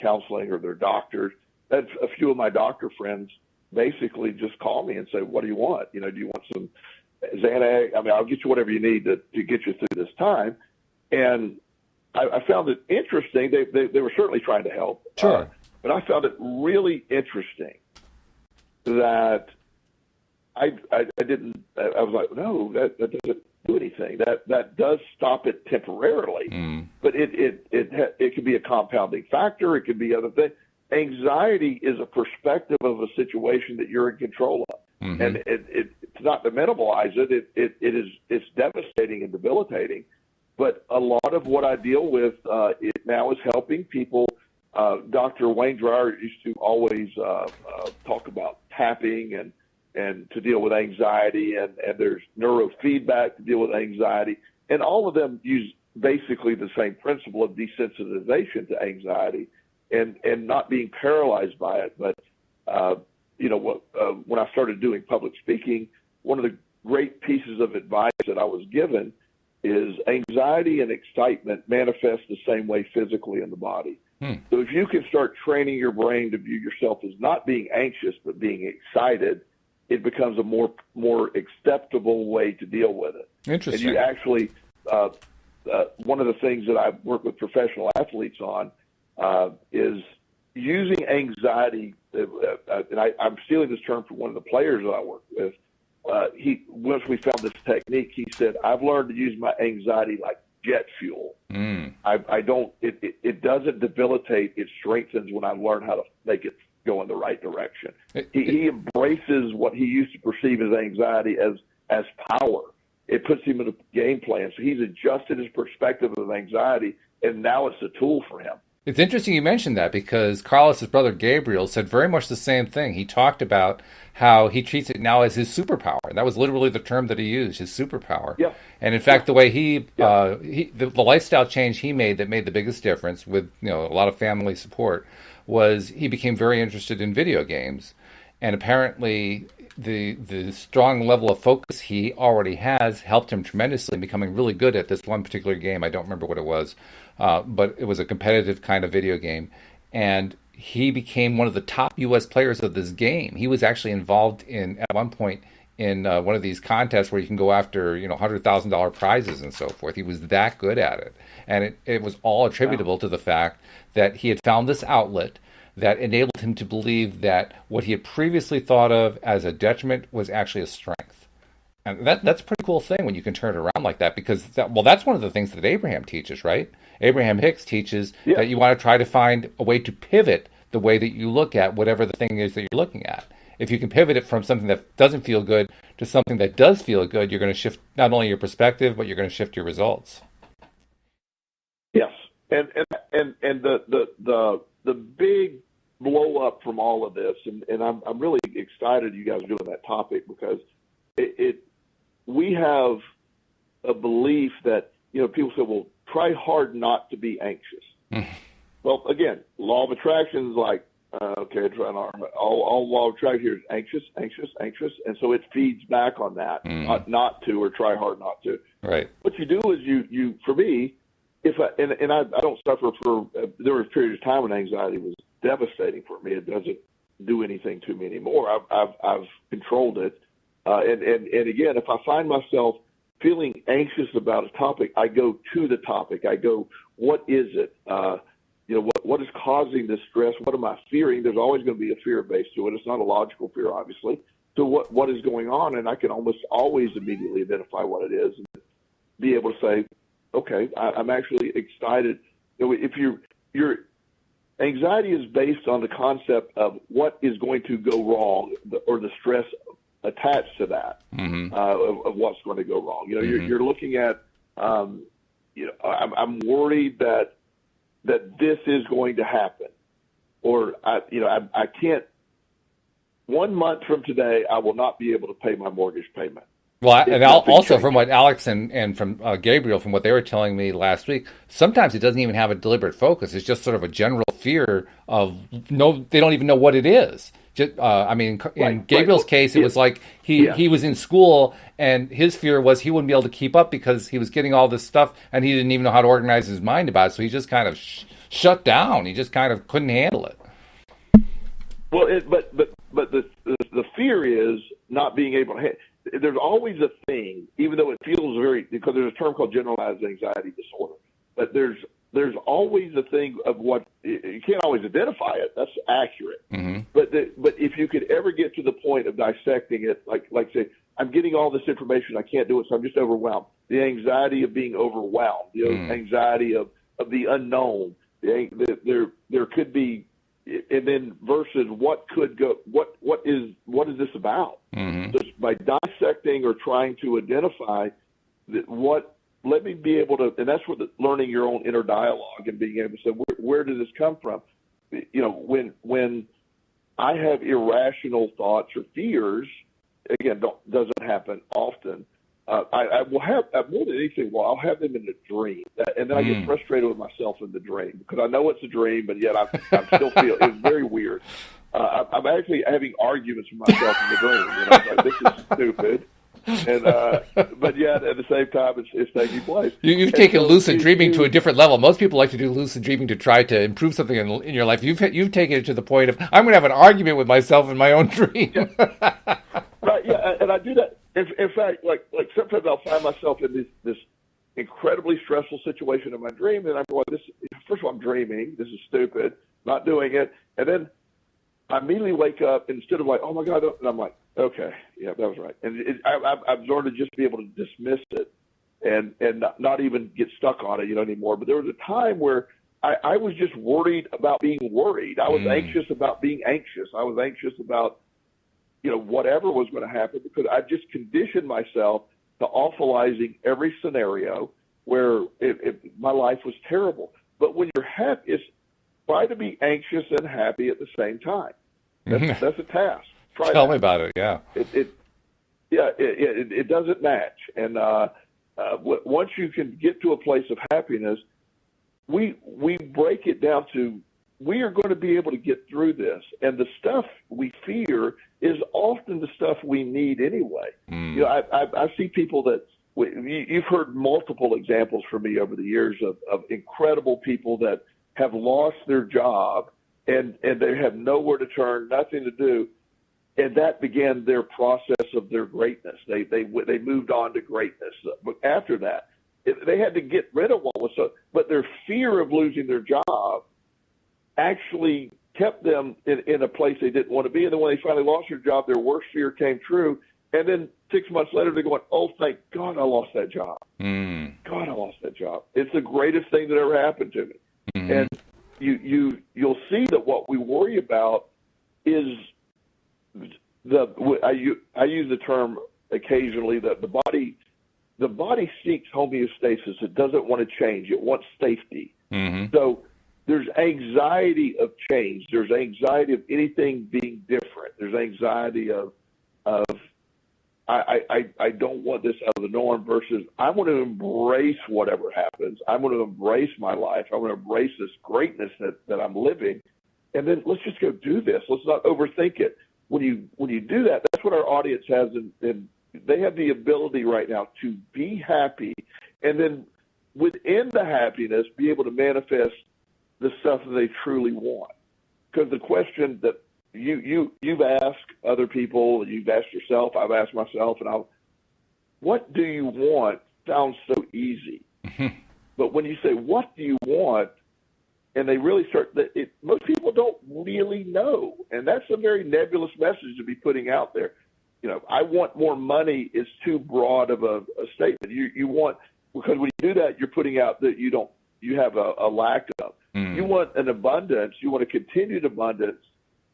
counseling, or they're doctors. A few of my doctor friends basically just call me and say, "What do you want? Do you want some Xanax? I mean, I'll get you whatever you need to get you through this time." And I found it interesting. They were certainly trying to help. Sure. But I found it really interesting that I was like, no, that doesn't do anything. That does stop it temporarily, but it could be a compounding factor. It could be other things. Anxiety is a perspective of a situation that you're in control of, and it's not to minimize it. It's devastating and debilitating. But a lot of what I deal with now is helping people. Dr. Wayne Dreyer used to always talk about tapping and to deal with anxiety, and there's neurofeedback to deal with anxiety. And all of them use basically the same principle of desensitization to anxiety and not being paralyzed by it. But, when I started doing public speaking, one of the great pieces of advice that I was given is anxiety and excitement manifest the same way physically in the body. So if you can start training your brain to view yourself as not being anxious but being excited, it becomes a more acceptable way to deal with it. Interesting. And you actually, one of the things that I work with professional athletes on is using anxiety. And I'm stealing this term from one of the players that I work with. Once we found this technique, he said, "I've learned to use my anxiety like jet fuel. I don't. It doesn't debilitate. It strengthens when I learn how to make it go in the right direction." He embraces what he used to perceive as anxiety as power. It puts him in a game plan. So he's adjusted his perspective of anxiety, and now it's a tool for him. It's interesting you mentioned that, because Carlos's brother Gabriel said very much the same thing. He talked about how he treats it now as his superpower. That was literally the term that he used, his superpower. Yeah. And in fact, the way the lifestyle change he made that made the biggest difference, with a lot of family support, was he became very interested in video games. And apparently the strong level of focus he already has helped him tremendously in becoming really good at this one particular game. I don't remember what it was, but it was a competitive kind of video game. And he became one of the top U.S. players of this game. He was actually involved at one point in one of these contests where you can go after $100,000 prizes and so forth. He was that good at it. And it was all attributable to the fact that he had found this outlet that enabled him to believe that what he had previously thought of as a detriment was actually a strength. And that's a pretty cool thing when you can turn it around like that, because that's one of the things that Abraham teaches, right? Abraham Hicks teaches that you want to try to find a way to pivot the way that you look at whatever the thing is that you're looking at. If you can pivot it from something that doesn't feel good to something that does feel good, you're going to shift not only your perspective, but you're going to shift your results. Yes, and the big blow up from all of this, and I'm really excited you guys are doing that topic, because we have a belief that people say, well, try hard not to be anxious. Well, again, law of attraction is like, okay, all law of attraction here is anxious, anxious, anxious, and so it feeds back on that, not to, or try hard not to. Right. What you do is you for me, I don't suffer for, there were periods of time when anxiety was devastating for me. It doesn't do anything to me anymore. I've controlled it. And again, if I find myself feeling anxious about a topic, I go to the topic. I go, what is it? What is causing this stress? What am I fearing? There's always going to be a fear base to it. It's not a logical fear, obviously. So what is going on? And I can almost always immediately identify what it is and be able to say, okay, I'm actually excited. If your anxiety is based on the concept of what is going to go wrong or the stress attached to that, of what's going to go wrong. You're looking at, I'm worried that this is going to happen, or I can't. 1 month from today, I will not be able to pay my mortgage payment. Well, and also from what Alex and from Gabriel, from what they were telling me last week, sometimes it doesn't even have a deliberate focus. It's just sort of a general fear of they don't even know what it is. Just, in Gabriel's case, it was like he was in school and his fear was he wouldn't be able to keep up because he was getting all this stuff and he didn't even know how to organize his mind about it. So he just kind of shut down. He just kind of couldn't handle it. Well, but the fear is not being able to. There's always a thing, even though it feels because there's a term called generalized anxiety disorder. But there's always a thing of what you can't always identify it. That's accurate. Mm-hmm. But if you could ever get to the point of dissecting it, like say, I'm getting all this information, I can't do it, so I'm just overwhelmed. The anxiety of being overwhelmed, the anxiety of the unknown. There could be. And then versus what could go, what is this about? Mm-hmm. Just by dissecting or trying to identify let me be able to, and that's what learning your own inner dialogue and being able to say, where did this come from? When I have irrational thoughts or fears, again, doesn't happen often. I will have more than anything. Well, I'll have them in a dream, and then I get frustrated with myself in the dream because I know it's a dream, but yet I'm still feel it's very weird. I'm actually having arguments with myself in the dream. I'm like, this is stupid, and but yet at the same time, it's taking place. You've taken lucid dreaming to a different level. Most people like to do lucid dreaming to try to improve something in your life. You've taken it to the point of I'm going to have an argument with myself in my own dream. Yeah. Right? Yeah, and I do that. In fact, like sometimes I'll find myself in this incredibly stressful situation in my dream, and I'm going, first of all, I'm dreaming. This is stupid. Not doing it. And then I immediately wake up, and instead of like, oh, my God, and I'm like, okay, yeah, that was right. And I've learned to just be able to dismiss it and not even get stuck on it, anymore. But there was a time where I was just worried about being worried. I was anxious about being anxious. I was anxious about whatever was going to happen, because I just conditioned myself to awfulizing every scenario where my life was terrible. But when you're happy, it's try to be anxious and happy at the same time. That's a task. Tell me about it. Yeah. It doesn't match. And once you can get to a place of happiness, we break it down to, we are going to be able to get through this. And the stuff we fear is often the stuff we need anyway. I see people that you've heard multiple examples from me over the years of incredible people that have lost their job and they have nowhere to turn, nothing to do. And that began their process of their greatness. They moved on to greatness. But after that, they had to get rid of what was so, but their fear of losing their job actually kept them in a place they didn't want to be. And then when they finally lost their job, their worst fear came true. And then 6 months later, they're going, oh, thank God I lost that job. God, I lost that job. It's the greatest thing that ever happened to me. And you'll see that what we worry about is I use the term occasionally that the body seeks homeostasis. It doesn't want to change. It wants safety. So there's anxiety of change. There's anxiety of anything being different. There's anxiety of I don't want this out of the norm versus I want to embrace whatever happens. I want to embrace my life. I want to embrace this greatness that I'm living. And then let's just go do this. Let's not overthink it. When you do that, that's what our audience has, and they have the ability right now to be happy. And then within the happiness, be able to manifest the stuff that they truly want. Because the question that you've asked other people, you've asked yourself, I've asked myself, and what do you want sounds so easy. But when you say, what do you want? And they really start, most people don't really know. And that's a very nebulous message to be putting out there. I want more money is too broad of a statement. You want, because when you do that, you're putting out that you have a lack of. You want an abundance, you want a continued abundance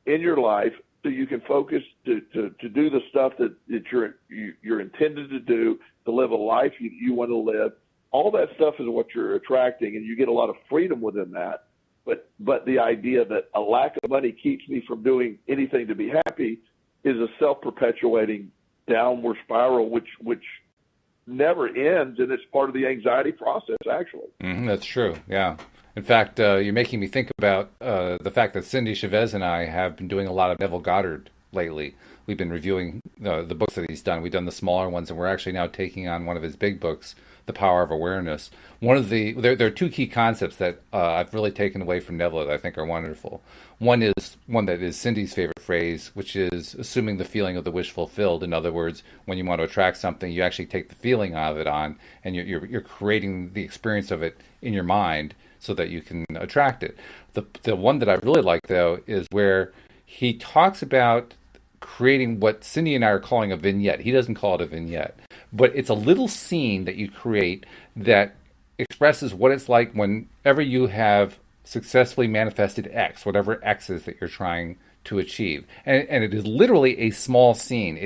in your life so you can focus to do the stuff that you're intended to do, to live a life you want to live. All that stuff is what you're attracting, and you get a lot of freedom within that. But the idea that a lack of money keeps me from doing anything to be happy is a self-perpetuating downward spiral, which never ends, and it's part of the anxiety process, actually. That's true, yeah. In fact, you're making me think about the fact that Cindy Chavez and I have been doing a lot of Neville Goddard lately. We've been reviewing the books that he's done. We've done the smaller ones, and we're actually now taking on one of his big books, The Power of Awareness. There are two key concepts that I've really taken away from Neville that I think are wonderful. One that is Cindy's favorite phrase, which is assuming the feeling of the wish fulfilled. In other words, when you want to attract something, you actually take the feeling of it on, and you're creating the experience of it in your mind so that you can attract it. The one that I really like, though, is where he talks about creating what Cindy and I are calling a vignette. He doesn't call it a vignette, but it's a little scene that you create that expresses what it's like whenever you have successfully manifested X, whatever X is that you're trying to achieve. And it is literally a small scene.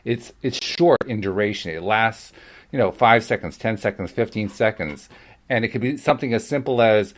It's short in duration. It lasts, 5 seconds, 10 seconds, 15 seconds. And it could be something as simple as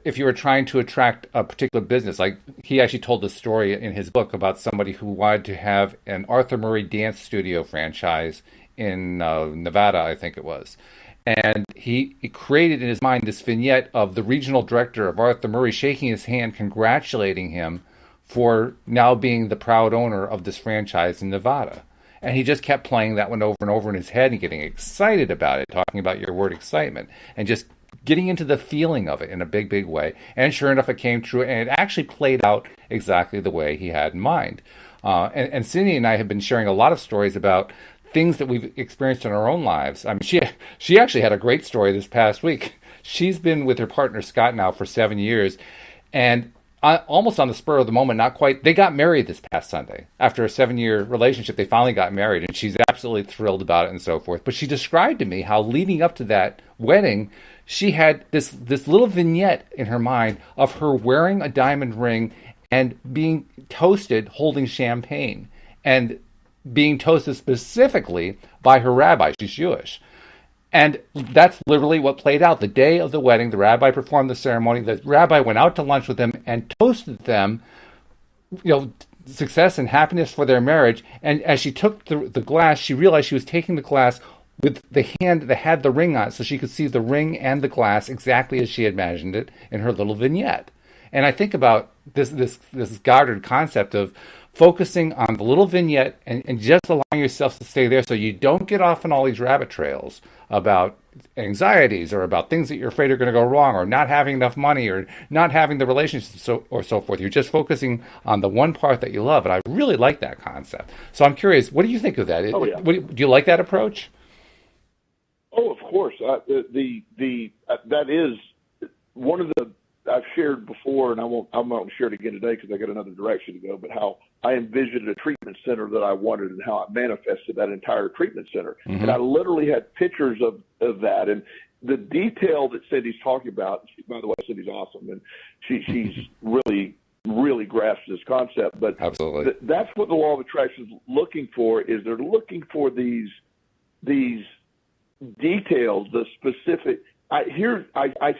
if you were trying to attract a particular business. Like, he actually told the story in his book about somebody who wanted to have an Arthur Murray dance studio franchise in Nevada, I think it was. And he created in his mind this vignette of the regional director of Arthur Murray shaking his hand, congratulating him for now being the proud owner of this franchise in Nevada. And he just kept playing that one over and over in his head and getting excited about it, talking about your word excitement, and just getting into the feeling of it in a big, big way. And sure enough, it came true, and it actually played out exactly the way he had in mind. And Cindy and I have been sharing a lot of stories about things that we've experienced in our own lives. I mean, she actually had a great story this past week. She's been with her partner, Scott, now for 7 years, and almost on the spur of the moment, not quite, they got married this past Sunday. After a 7-year relationship, they finally got married, and she's absolutely thrilled about it and so forth. But she described to me how leading up to that wedding, she had this little vignette in her mind of her wearing a diamond ring and being toasted holding champagne, and being toasted specifically by her rabbi. She's Jewish. And that's literally what played out. The day of the wedding, the rabbi performed the ceremony. The rabbi went out to lunch with them and toasted them, success and happiness for their marriage. And as she took the glass, she realized she was taking the glass with the hand that had the ring on it, so she could see the ring and the glass exactly as she had imagined it in her little vignette. And I think about this Goddard concept of focusing on the little vignette and just allowing yourself to stay there so you don't get off on all these rabbit trails about anxieties or about things that you're afraid are going to go wrong, or not having enough money, or not having the relationship so forth. You're just focusing on the one part that you love. And I really like that concept. So I'm curious, what do you think of that? Oh, yeah. Do you like that approach? Oh, of course. That is one of the, I've shared before, and I won't share it again today because I got another direction to go, but how I envisioned a treatment center that I wanted and how I manifested that entire treatment center. Mm-hmm. And I literally had pictures of that. And the detail that Cindy's talking about, by the way, Cindy's awesome, and she's really, really grasped this concept. But absolutely, that's what the law of attraction is looking for, is they're looking for these details, the specific. I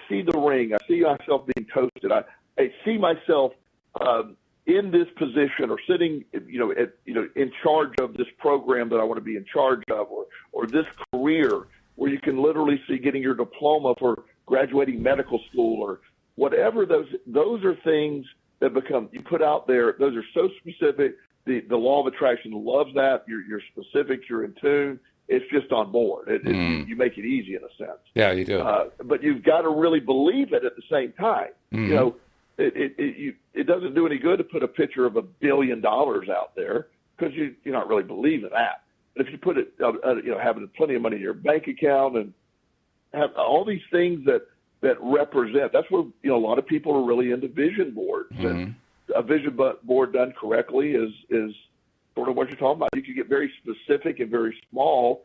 see the ring. I see myself being toasted. I see myself in this position, or sitting, in charge of this program that I want to be in charge of, or this career where you can literally see getting your diploma for graduating medical school, or whatever. Those are things that you put out there. Those are so specific. The law of attraction loves that. You're specific. You're in tune. It's just on board. You make it easy in a sense. Yeah, you do. But you've got to really believe it at the same time. You know, it doesn't do any good to put a picture of $1 billion out there because you're not really believing that. But if you put it, having plenty of money in your bank account and have all these things that represent, that's where, a lot of people are really into vision boards. And a vision board done correctly is sort of what you're talking about. You can get very specific and very small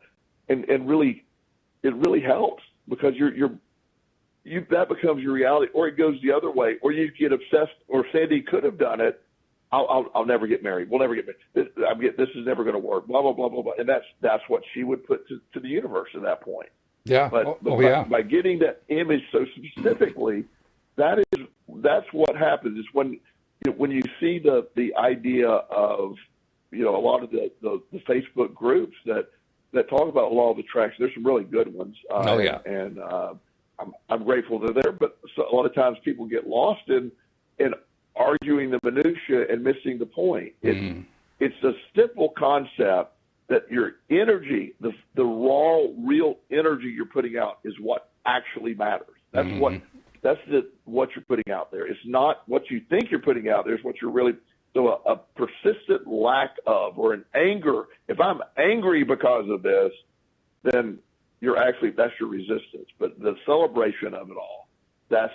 and really, it really helps because that becomes your reality, or it goes the other way, or you get obsessed, or Sandy could have done it. I'll never get married. We'll never get married. This is never going to work. Blah blah blah blah blah. And that's what she would put to the universe at that point. Yeah. But yeah. By getting that image so specifically, that's what happens. Is when you see the idea of a lot of the Facebook groups that talk about law of attraction. There's some really good ones. And I'm grateful they're there. But a lot of times people get lost in arguing the minutia and missing the point. It's a simple concept that your energy, the raw, real energy you're putting out, is what actually matters. That's what you're putting out there. It's not what you think you're putting out there. It's what you're really. So a persistent lack of, or an anger. If I'm angry because of this, then that's your resistance. But the celebration of it all, that's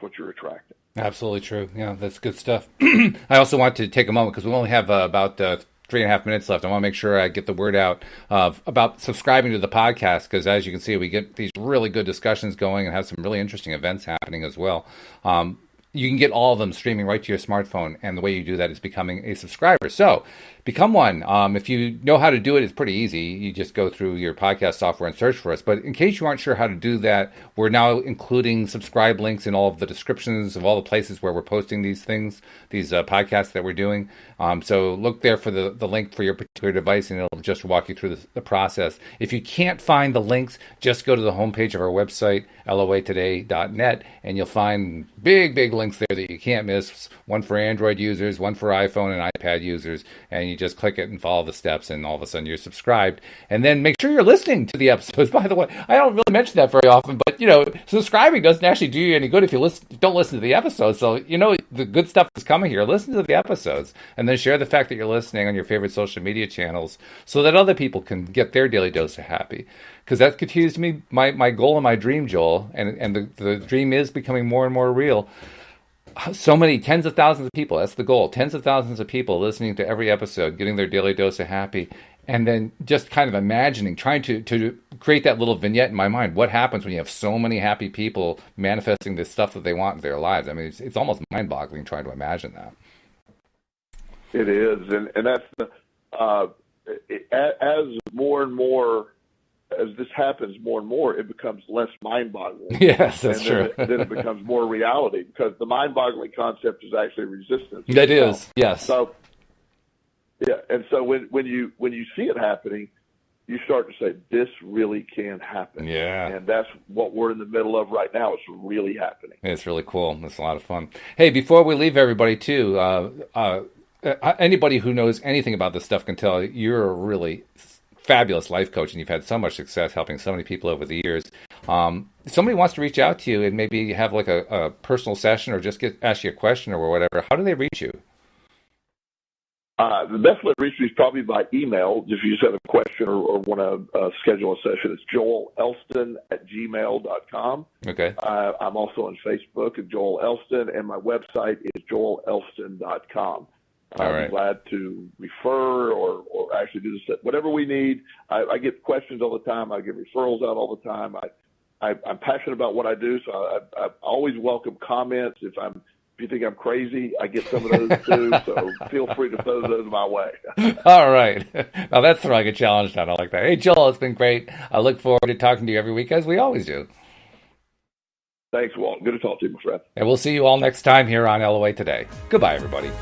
what you're attracting. Absolutely true. Yeah, that's good stuff. I also want to take a moment because we only have about 3.5 minutes left. I want to make sure I get the word out about subscribing to the podcast because, as you can see, we get these really good discussions going and have some really interesting events happening as well. You can get all of them streaming right to your smartphone, and the way you do that is becoming a subscriber. So become one. If you know how to do it, it's pretty easy. You just go through your podcast software and search for us. But in case you aren't sure how to do that, we're now including subscribe links in all of the descriptions of all the places where we're posting these things, these podcasts that we're doing. So look there for the link for your particular device, and it'll just walk you through the process. If you can't find the links, just go to the homepage of our website, loatoday.net, and you'll find big links there that you can't miss. One for Android users, one for iPhone and iPad users, and you just click it and follow the steps, and all of a sudden you're subscribed. And then make sure you're listening to the episodes. By the way, I don't really mention that very often, but subscribing doesn't actually do you any good if you don't listen to the episodes. So the good stuff is coming here. Listen to the episodes, and then share the fact that you're listening on your favorite social media channels, so that other people can get their daily dose of happy. Because that continues to be my goal and my dream, Joel, and the dream is becoming more and more real. So many tens of thousands of people, that's the goal, tens of thousands of people listening to every episode, getting their daily dose of happy, and then just kind of imagining, trying to create that little vignette in my mind. What happens when you have so many happy people manifesting this stuff that they want in their lives? I mean, it's almost mind-boggling trying to imagine that. It is, and that's as more and more, as this happens more and more, it becomes less mind-boggling. Yes, that's true. Then it becomes more reality, because the mind-boggling concept is actually resistance. That is, yes. So, yeah, and so when you see it happening, you start to say, this really can happen. Yeah. And that's what we're in the middle of right now. It's really happening. It's really cool. It's a lot of fun. Hey, before we leave everybody, too, anybody who knows anything about this stuff can tell you're a really fabulous life coach, and you've had so much success helping so many people over the years. If somebody wants to reach out to you and maybe have like a personal session, or just ask you a question or whatever, how do they reach you? The best way to reach me is probably by email. If you just have a question or want to schedule a session, it's joelelston@gmail.com. Okay. I'm also on Facebook at Joel Elston, and my website is joelelston.com. I'm glad to refer or actually do this, whatever we need. I get questions all the time. I get referrals out all the time. I'm passionate about what I do, so I always welcome comments. If you think I'm crazy, I get some of those too. So feel free to throw those my way. All right. Now that's throwing a challenge down. I like that. Hey, Joel, it's been great. I look forward to talking to you every week, as we always do. Thanks, Walt. Good to talk to you, my friend. And we'll see you all next time here on LOA Today. Goodbye, everybody.